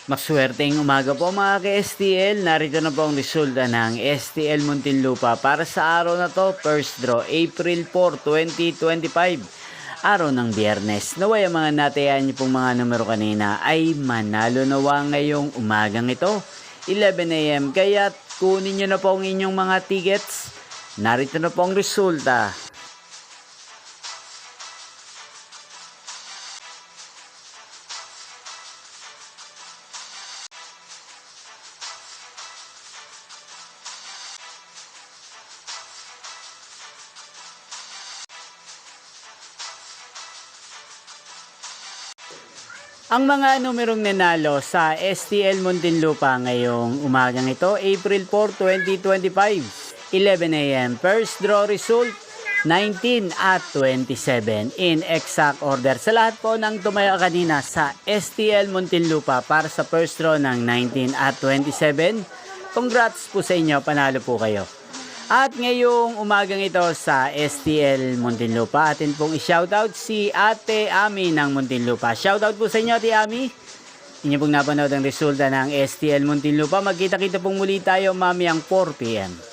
Maswerteng umaga po mga ka-STL. Narito na po ang resulta ng STL Muntinlupa para sa araw na to. First draw, April 4, 2025. Araw ng Biyernes. Naway ang mga natayan niyo pong mga numero kanina ay manalo nawa ngayong umagang ito. 11 AM. Kaya kunin niyo na po ang inyong mga tickets. Narito na po ang resulta. Ang mga numerong nanalo sa STL Muntinlupa ngayong umagang ito, April 4, 2025, 11 AM. First draw result, 19 at 27 in exact order. Sa lahat po ng tumaya kanina sa STL Muntinlupa para sa first draw ng 19 at 27, congrats po sa inyo, panalo po kayo. At ngayong umagang ito sa STL Muntinlupa, atin pong i-shoutout si Ate Ami ng Muntinlupa. Shoutout po sa inyo, Ate Ami. Inyo pong napanood ang resulta ng STL Muntinlupa. Magkita-kita pong muli tayo mamayang 4 PM.